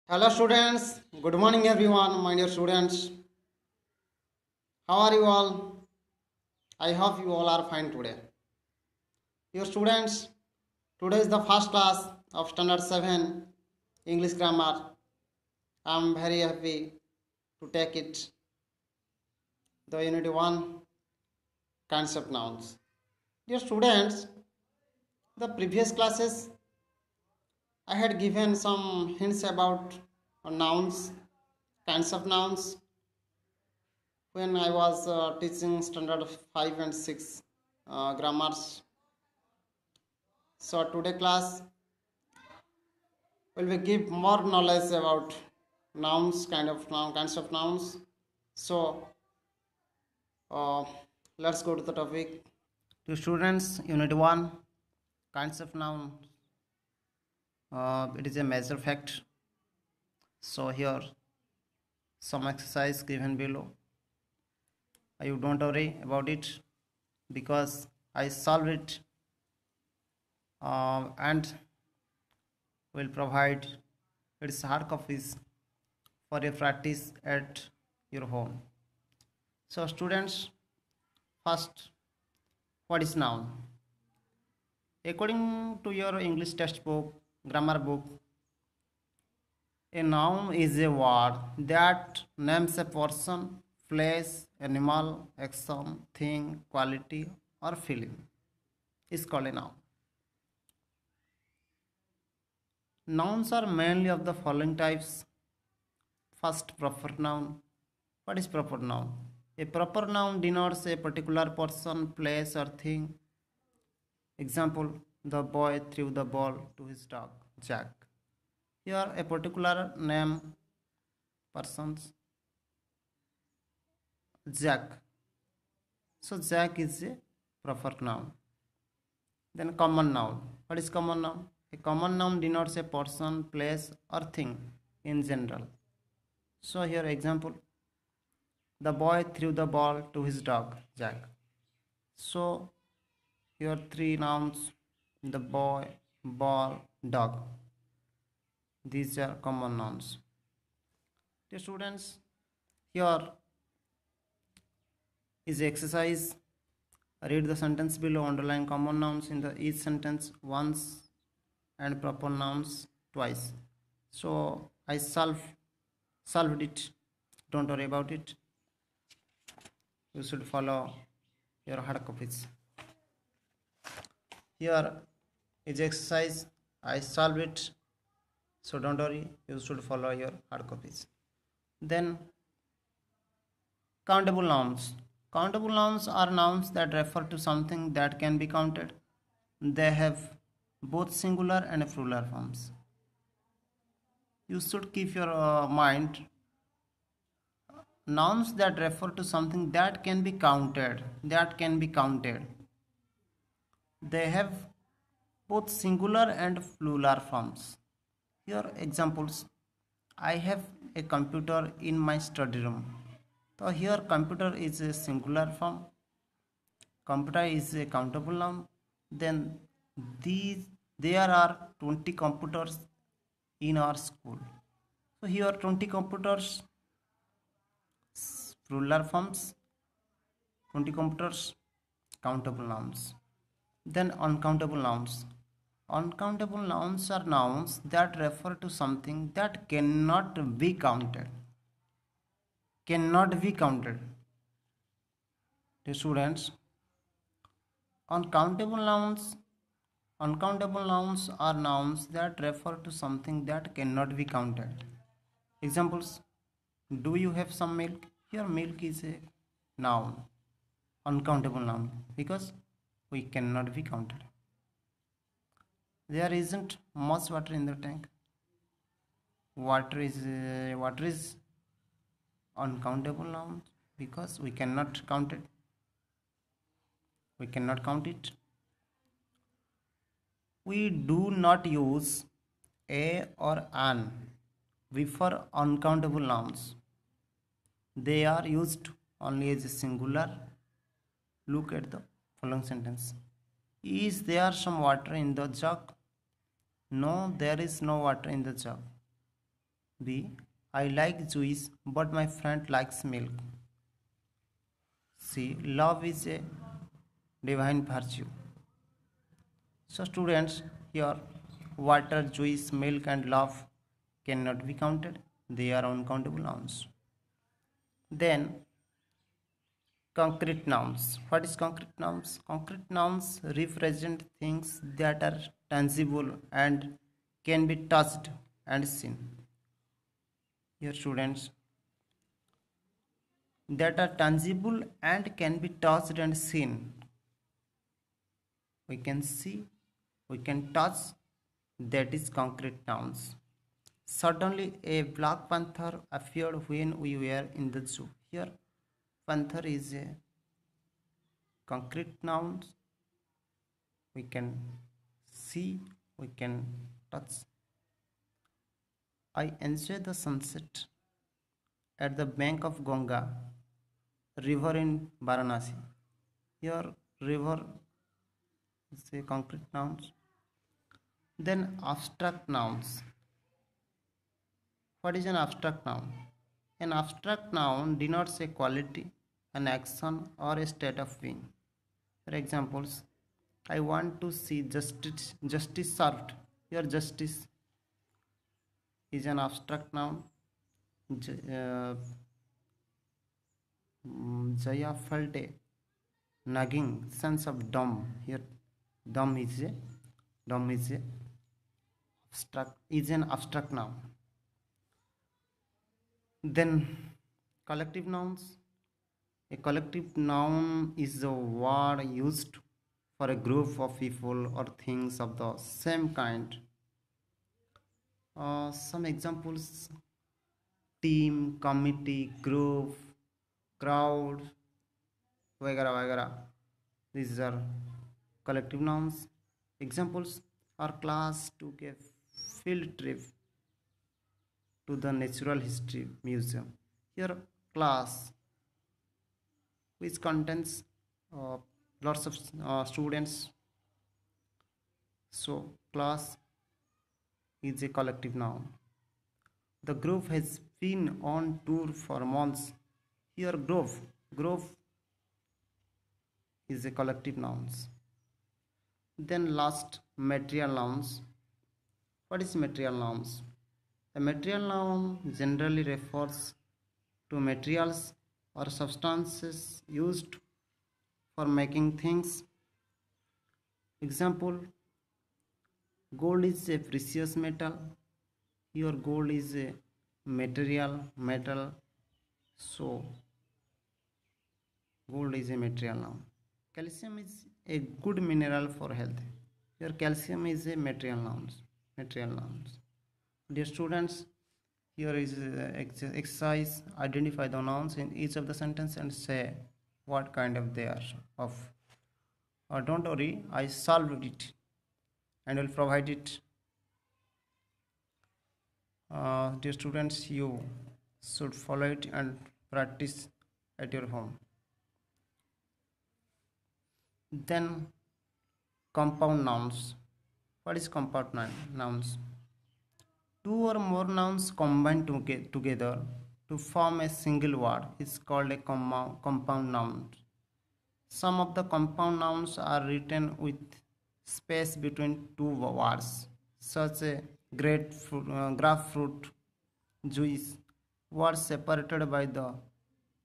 Hello students, good morning everyone, my dear students. How are you all? I hope you all are fine today. Dear students, today is the first class of Standard 7 English Grammar. I am very happy to take it. The Unit 1 Concept Nouns. Dear students, the previous classes I had given some hints about nouns, concept nouns when I was teaching standard 5 and 6 grammars. So today class will we give more knowledge about nouns, kinds of nouns. So uh, let's go to the topic. To students, Unit 1, kinds of noun. It is a major fact. So here some exercise given below. You don't worry about it because I solve it and will provide its hard copies for your practice at your home. So students, first, what is noun? According to your English textbook, grammar book, a noun is a word that names a person, place, animal, action, thing, quality, or feeling. Is called a noun. Nouns are mainly of the following types. First, proper noun. What is proper noun? A proper noun denotes a particular person, place, or thing. Example, the boy threw the ball to his dog, Jack. Here, a particular name, persons, Jack. So, Jack is a proper noun. Then, common noun. What is common noun? A common noun denotes a person, place, or thing in general. So, here, example, the boy threw the ball to his dog, Jack. So, here, three nouns, the boy, ball, dog. These are common nouns. Dear students, here is exercise. Read the sentence below, underline common nouns in the each sentence once and proper nouns twice. So I solved it. Don't worry about it. You should follow your hard copies. Here is exercise. I solve it. So don't worry. You should follow your hard copies. Then countable nouns. Countable nouns are nouns that refer to something that can be counted. They have both singular and plural forms. You should keep your mind. Nouns that refer to something that can be counted. They have both singular and plural forms. Here examples. I have a computer in my study room. So here computer is a singular form. Computer is a countable noun. Then these there are 20 computers in our school. So here 20 computers, plural forms, 20 computers, countable nouns. Then uncountable nouns. Uncountable nouns are nouns that refer to something that cannot be counted. Cannot be counted. The students, uncountable nouns. Uncountable nouns are nouns that refer to something that cannot be counted. Examples: do you have some milk? Here, milk is a noun, uncountable noun, because we cannot be counted. There isn't much water in the tank. Water is uncountable noun because we cannot count it. We cannot count it. We do not use a or an before uncountable nouns. They are used only as a singular. Look at the following sentence. Is there some water in the jug? No, there is no water in the jug. B. I like juice, but my friend likes milk. C. Love is a divine virtue. So, students, here water, juice, milk, and love cannot be counted. They are uncountable nouns. Then, concrete nouns. What is concrete nouns? Concrete nouns represent things that are tangible and can be touched and seen. Here, students, that are tangible and can be touched and seen. We can see, we can touch, that is concrete nouns. Suddenly, a black panther appeared when we were in the zoo. Here, panther is a concrete noun. We can see, we can touch. I enjoy the sunset at the bank of Ganga river in Varanasi. Here, river is a concrete noun. Then, abstract nouns. What is an abstract noun? An abstract noun denotes a quality, an action, or a state of being. For examples, I want to see justice served. Here, justice is an abstract noun. Jaya felt a nagging sense of dumb. Here, dumb is a an abstract noun. Then, collective nouns. A collective noun is a word used for a group of people or things of the same kind. Some examples: team, committee, group, crowd, वगैरह वगैरह. These are collective nouns. Examples are class took a field trip to the Natural History Museum. Here, class, which contains lots of students. So, class is a collective noun. The group has been on tour for months. Here, group is a collective noun. Then last, material nouns. What is material nouns? A material noun generally refers to materials or substances used for making things. Example, gold is a precious metal. Here, gold is a metal. So, gold is a material noun. Calcium is a good mineral for health. Here, calcium is a material nouns. Dear students, here is exercise. Identify the nouns in each of the sentence and say what kind of they are of. Don't worry, I solved it and will provide it. Dear students, you should follow it and practice at your home. Then, compound nouns. What is compound nouns? Two or more nouns combined together to form a single word is called a compound noun. Some of the compound nouns are written with space between two words, such as grapefruit, juice, words separated by the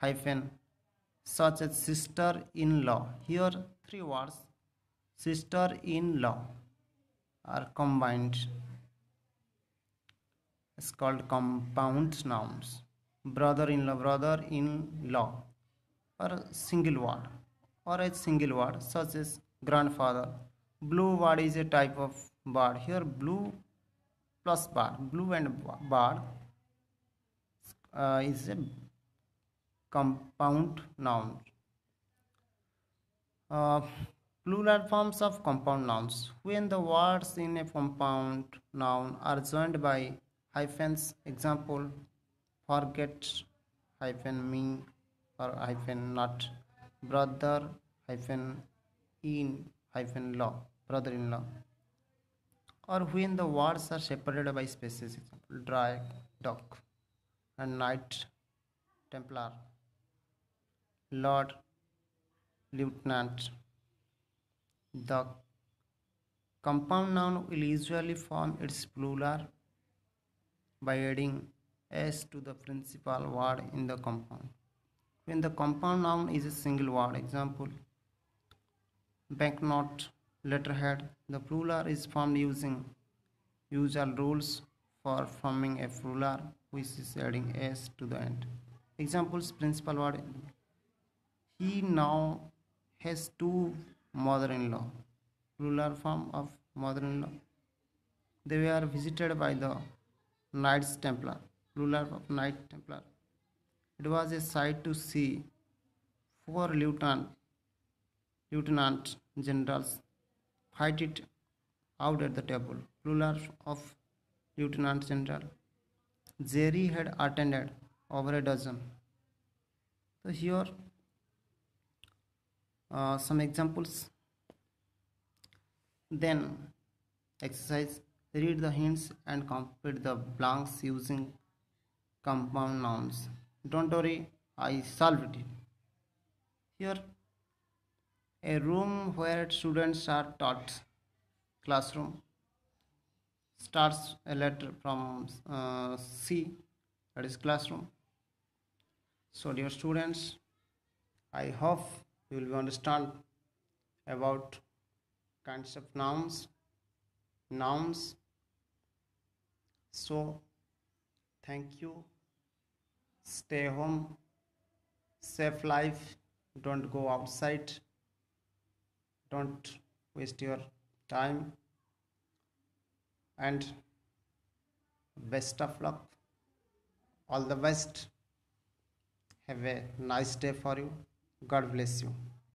hyphen, such as sister-in-law. Here, three words, sister-in-law, are combined. It's called compound nouns. Brother-in-law, or a single word, such as grandfather. Blue bird is a type of bird. Here, blue plus bird, blue and bird is a compound noun. Plural forms of compound nouns. When the words in a compound noun are joined by hyphens, example, forget hyphen me or hyphen not, brother hyphen in hyphen law, brother-in-law. Or when the words are separated by spaces, example, Dock and Knight Templar, Lord Lieutenant. The compound noun will usually form its plural by adding s to the principal word in the compound. When the compound noun is a single word, example banknote, letterhead, the plural is formed using usual rules for forming a plural, which is adding s to the end. Examples: principal word, he now has two mother-in-law. Plural form of mother-in-law, they were visited by the Knights Templar. Plural of Knight Templar, it was a sight to see four lieutenant generals fight it out at the table. Plural of lieutenant general, Jerry had attended over a dozen. So here some examples. Then exercise, read the hints and complete the blanks using compound nouns. Don't worry, I solved it. Here, a room where students are taught. Classroom starts a letter from C, that is classroom. So dear students, I hope you will understand about kinds of nouns. So thank you, stay home, safe life, don't go outside, don't waste your time, and best of luck, all the best. Have a nice day for you. God bless you.